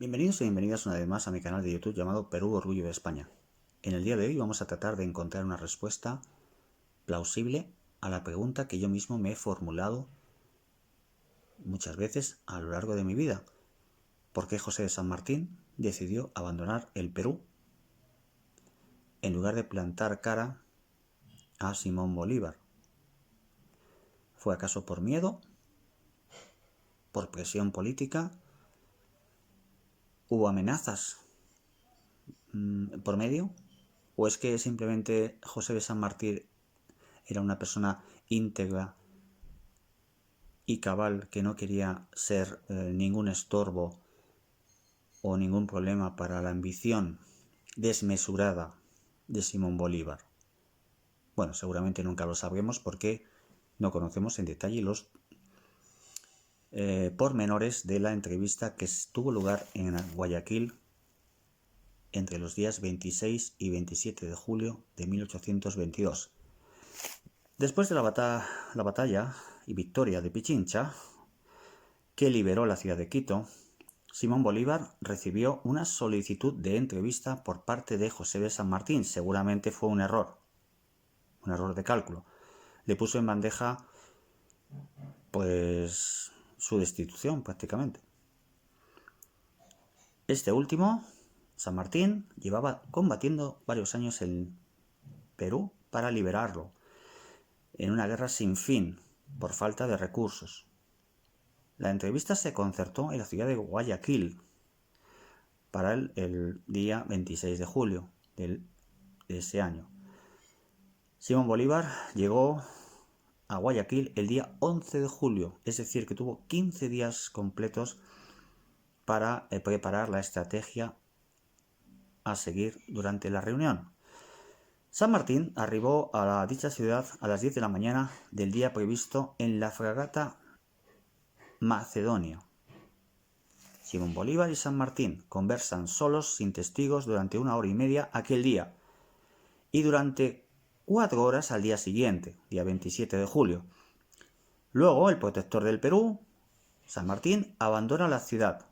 Bienvenidos y bienvenidas una vez más a mi canal de YouTube llamado Perú Orgullo de España. En el día de hoy vamos a tratar de encontrar una respuesta plausible a la pregunta que yo mismo me he formulado muchas veces a lo largo de mi vida. ¿Por qué José de San Martín decidió abandonar el Perú en lugar de plantar cara a Simón Bolívar? ¿Fue acaso por miedo? ¿Por presión política? ¿Hubo amenazas por medio? ¿O es que simplemente José de San Martín era una persona íntegra y cabal que no quería ser ningún estorbo o ningún problema para la ambición desmesurada de Simón Bolívar? Bueno, seguramente nunca lo sabremos porque no conocemos en detalle los pormenores de la entrevista que tuvo lugar en Guayaquil entre los días 26 y 27 de julio de 1822. Después de la batalla y victoria de Pichincha, que liberó la ciudad de Quito, Simón Bolívar recibió una solicitud de entrevista por parte de José de San Martín. Seguramente fue un error de cálculo. Le puso en bandeja, pues, su destitución prácticamente. Este último, San Martín, llevaba combatiendo varios años en Perú para liberarlo, en una guerra sin fin, por falta de recursos. La entrevista se concertó en la ciudad de Guayaquil para el día 26 de julio de ese año. Simón Bolívar llegó a Guayaquil el día 11 de julio, es decir, que tuvo 15 días completos para preparar la estrategia a seguir durante la reunión. San Martín arribó a dicha ciudad a las 10 de la mañana del día previsto en la fragata Macedonia. Simón Bolívar y San Martín conversan solos, sin testigos, durante 1 hora y media aquel día y durante 4 horas al día siguiente, día 27 de julio. Luego, el protector del Perú, San Martín, abandona la ciudad.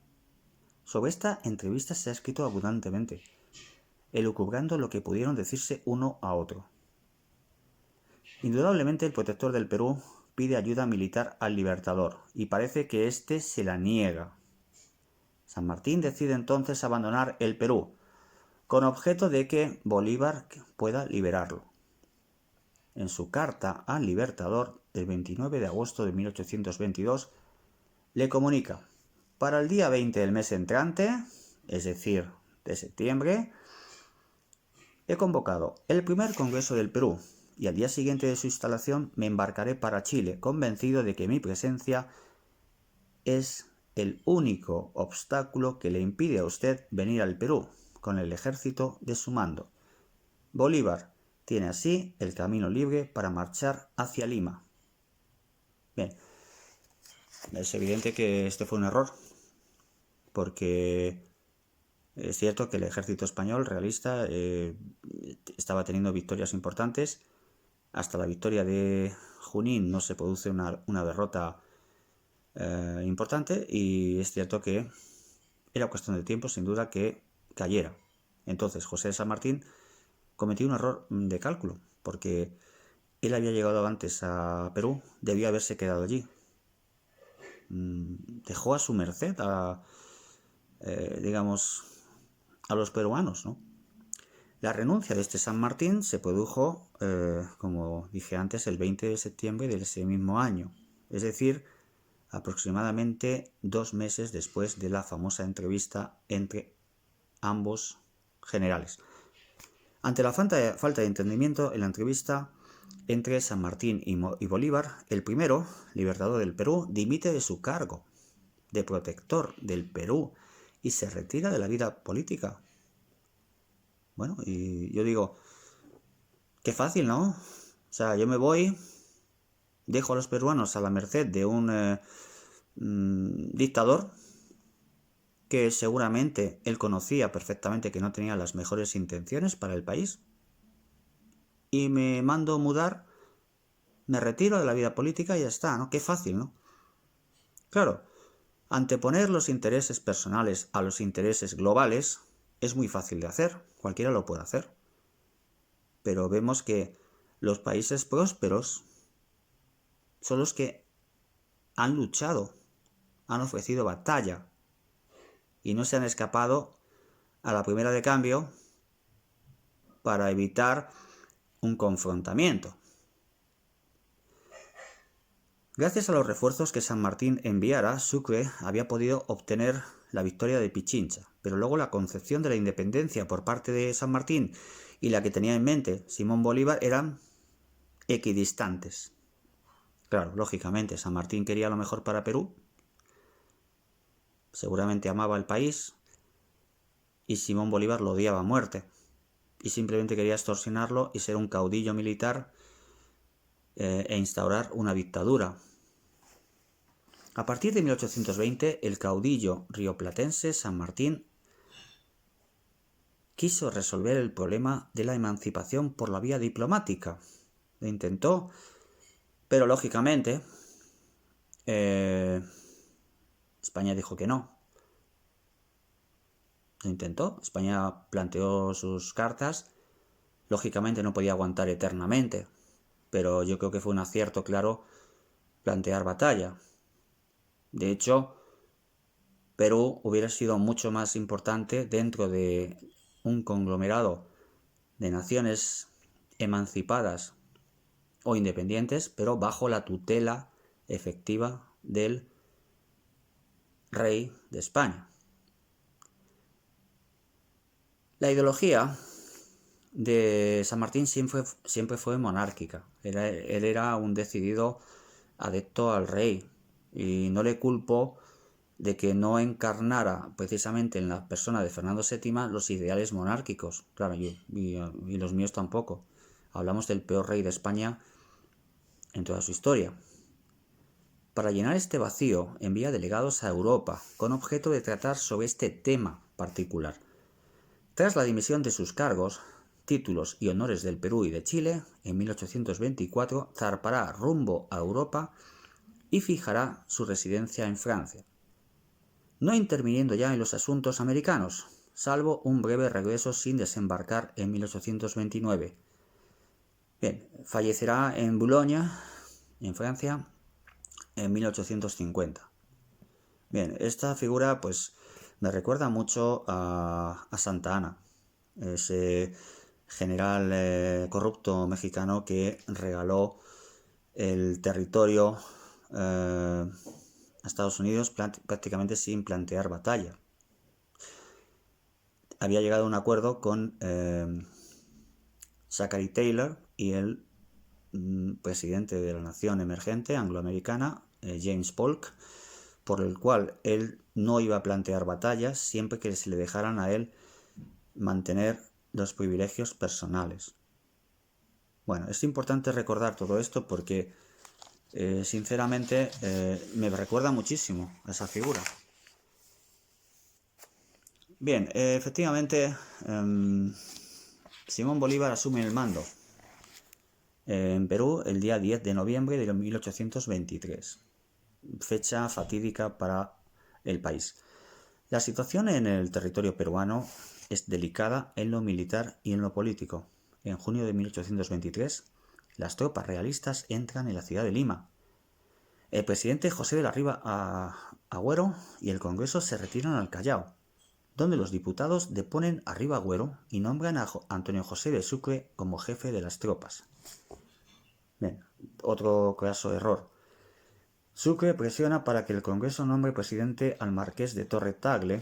Sobre esta entrevista se ha escrito abundantemente, elucubrando lo que pudieron decirse uno a otro. Indudablemente, el protector del Perú pide ayuda militar al Libertador y parece que éste se la niega. San Martín decide entonces abandonar el Perú, con objeto de que Bolívar pueda liberarlo. En su carta al Libertador del 29 de agosto de 1822, le comunica: para el día 20 del mes entrante, es decir, de septiembre, he convocado el primer Congreso del Perú y al día siguiente de su instalación me embarcaré para Chile, convencido de que mi presencia es el único obstáculo que le impide a usted venir al Perú con el ejército de su mando. Bolívar tiene así el camino libre para marchar hacia Lima. Bien, es evidente que este fue un error, porque es cierto que el ejército español realista estaba teniendo victorias importantes. Hasta la victoria de Junín no se produce una derrota importante, y es cierto que era cuestión de tiempo, sin duda, que cayera. Entonces José de San Martín cometió un error de cálculo, porque él había llegado antes a Perú, debía haberse quedado allí. Dejó a su merced digamos, a los peruanos, ¿no? La renuncia de este San Martín se produjo, como dije antes, el 20 de septiembre de ese mismo año, es decir, aproximadamente 2 meses después de la famosa entrevista entre ambos generales. Ante la falta de entendimiento en la entrevista entre San Martín y Bolívar, el primero, Libertador del Perú, dimite de su cargo de protector del Perú y se retira de la vida política. Bueno, y yo digo, qué fácil, ¿no? O sea, yo me voy, dejo a los peruanos a la merced de un dictador que seguramente él conocía perfectamente que no tenía las mejores intenciones para el país, y me mando mudar, me retiro de la vida política y ya está, ¿no? Qué fácil, ¿no? Claro, Anteponer los intereses personales a los intereses globales es muy fácil de hacer, cualquiera lo puede hacer. Pero vemos que los países prósperos son los que han luchado, han ofrecido batalla y no se han escapado a la primera de cambio para evitar un confrontamiento. Gracias a los refuerzos que San Martín enviara, Sucre había podido obtener la victoria de Pichincha, pero luego la concepción de la independencia por parte de San Martín y la que tenía en mente Simón Bolívar eran equidistantes. Claro, lógicamente, San Martín quería lo mejor para Perú, seguramente amaba el país, y Simón Bolívar lo odiaba a muerte, y simplemente quería extorsionarlo y ser un caudillo militar e instaurar una dictadura. A partir de 1820, el caudillo rioplatense San Martín quiso resolver el problema de la emancipación por la vía diplomática. Lo intentó, pero lógicamente España dijo que no. Lo intentó, España planteó sus cartas, lógicamente no podía aguantar eternamente, pero yo creo que fue un acierto claro plantear batalla. De hecho, Perú hubiera sido mucho más importante dentro de un conglomerado de naciones emancipadas o independientes, pero bajo la tutela efectiva del rey de España. La ideología de San Martín siempre fue monárquica. Él era un decidido adepto al rey y no le culpo de que no encarnara precisamente en la persona de Fernando VII los ideales monárquicos. Claro, y los míos tampoco. Hablamos del peor rey de España en toda su historia. Para llenar este vacío, envía delegados a Europa con objeto de tratar sobre este tema particular. Tras la dimisión de sus cargos, títulos y honores del Perú y de Chile, en 1824 zarpará rumbo a Europa y fijará su residencia en Francia, no interviniendo ya en los asuntos americanos, salvo un breve regreso sin desembarcar en 1829. Bien, fallecerá en Boulogne, en Francia, en 1850. Bien, esta figura pues me recuerda mucho a Santa Anna, ese general corrupto mexicano que regaló el territorio a Estados Unidos prácticamente sin plantear batalla. Había llegado a un acuerdo con Zachary Taylor y el presidente de la nación emergente angloamericana, James Polk, por el cual él no iba a plantear batallas siempre que se le dejaran a él mantener los privilegios personales. Bueno, es importante recordar todo esto porque sinceramente me recuerda muchísimo a esa figura. Bien, efectivamente Simón Bolívar asume el mando en Perú el día 10 de noviembre de 1823, fecha fatídica para el país. La situación en el territorio peruano es delicada en lo militar y en lo político. En junio de 1823, las tropas realistas entran en la ciudad de Lima. El presidente José de la Riva Agüero y el Congreso se retiran al Callao, donde los diputados deponen a Riva Agüero y nombran a Antonio José de Sucre como jefe de las tropas. Bien, otro caso error. Sucre presiona para que el Congreso nombre presidente al marqués de Torre Tagle,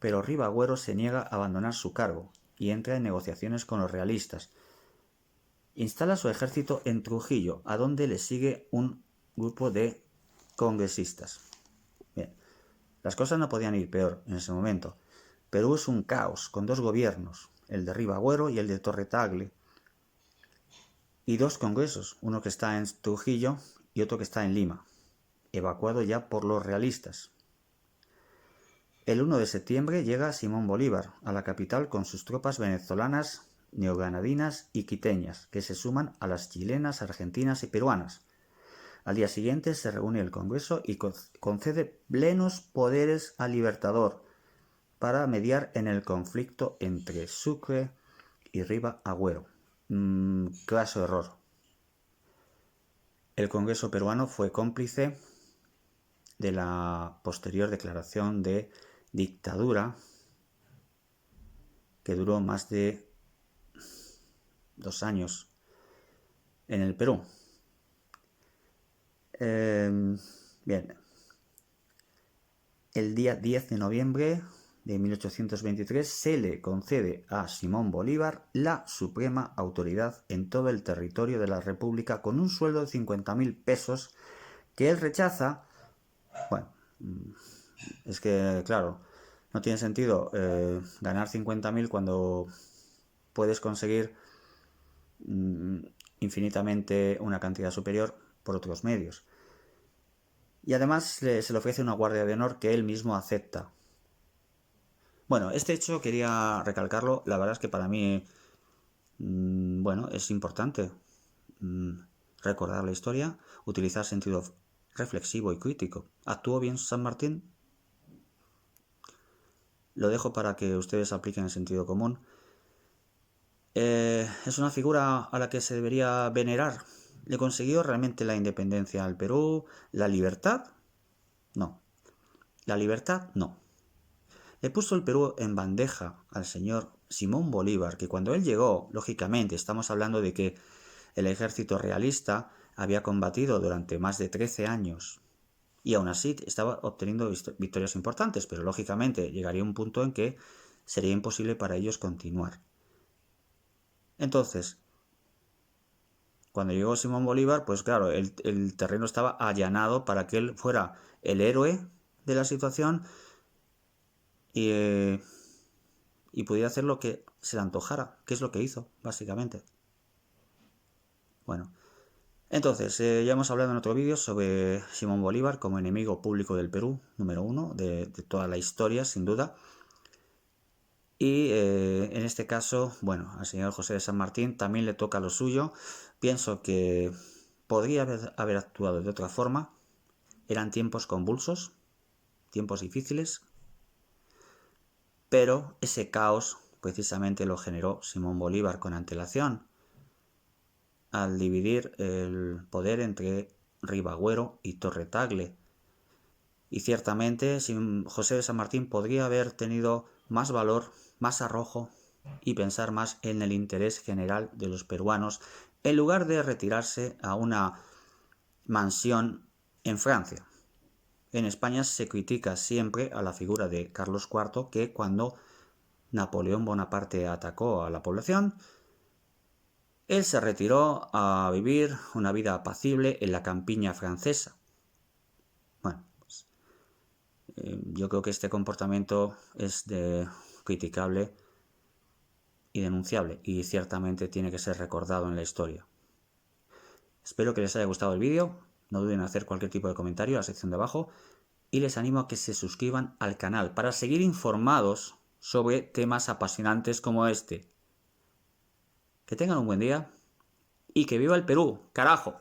pero Riva Agüero se niega a abandonar su cargo y entra en negociaciones con los realistas. Instala su ejército en Trujillo, a donde le sigue un grupo de congresistas. Bien, las cosas no podían ir peor en ese momento. Perú es un caos, con dos gobiernos, el de Riva Agüero y el de Torre Tagle, y dos congresos, uno que está en Trujillo y otro que está en Lima, evacuado ya por los realistas. El 1 de septiembre llega Simón Bolívar a la capital con sus tropas venezolanas, neogranadinas y quiteñas, que se suman a las chilenas, argentinas y peruanas. Al día siguiente se reúne el Congreso y concede plenos poderes al Libertador para mediar en el conflicto entre Sucre y Riva Agüero. Claro error. El Congreso peruano fue cómplice de la posterior declaración de dictadura que duró más de 2 años en el Perú. Bien, el día 10 de noviembre de 1823 se le concede a Simón Bolívar la suprema autoridad en todo el territorio de la República con un sueldo de 50.000 pesos que él rechaza. Bueno, es que claro, no tiene sentido ganar 50.000 cuando puedes conseguir infinitamente una cantidad superior por otros medios. Y además se le ofrece una guardia de honor que él mismo acepta. Bueno, este hecho quería recalcarlo. La verdad es que para mí, bueno, es importante recordar la historia, utilizar sentido reflexivo y crítico. ¿Actuó bien San Martín? Lo dejo para que ustedes apliquen el sentido común. ¿Es una figura a la que se debería venerar? ¿Le consiguió realmente la independencia al Perú? ¿La libertad? No. La libertad, no. Le puso el Perú en bandeja al señor Simón Bolívar, que cuando él llegó, lógicamente, estamos hablando de que el ejército realista había combatido durante más de 13 años y aún así estaba obteniendo victorias importantes, pero lógicamente llegaría un punto en que sería imposible para ellos continuar. Entonces, cuando llegó Simón Bolívar, pues claro, el terreno estaba allanado para que él fuera el héroe de la situación y pudiera hacer lo que se le antojara, que es lo que hizo, básicamente. Bueno, entonces, ya hemos hablado en otro vídeo sobre Simón Bolívar como enemigo público del Perú, número 1 de toda la historia, sin duda. Y en este caso, bueno, al señor José de San Martín también le toca lo suyo. Pienso que podría haber actuado de otra forma. Eran tiempos convulsos, tiempos difíciles, pero ese caos precisamente lo generó Simón Bolívar con antelación, al dividir el poder entre Ribagüero y Torre Tagle. Y ciertamente José de San Martín podría haber tenido más valor, más arrojo y pensar más en el interés general de los peruanos en lugar de retirarse a una mansión en Francia. En España se critica siempre a la figura de Carlos IV, que cuando Napoleón Bonaparte atacó a la población, él se retiró a vivir una vida apacible en la campiña francesa. Bueno, pues, yo creo que este comportamiento es criticable y denunciable, y ciertamente tiene que ser recordado en la historia. Espero que les haya gustado el vídeo. No duden en hacer cualquier tipo de comentario en la sección de abajo y les animo a que se suscriban al canal para seguir informados sobre temas apasionantes como este. Que tengan un buen día y que viva el Perú, carajo.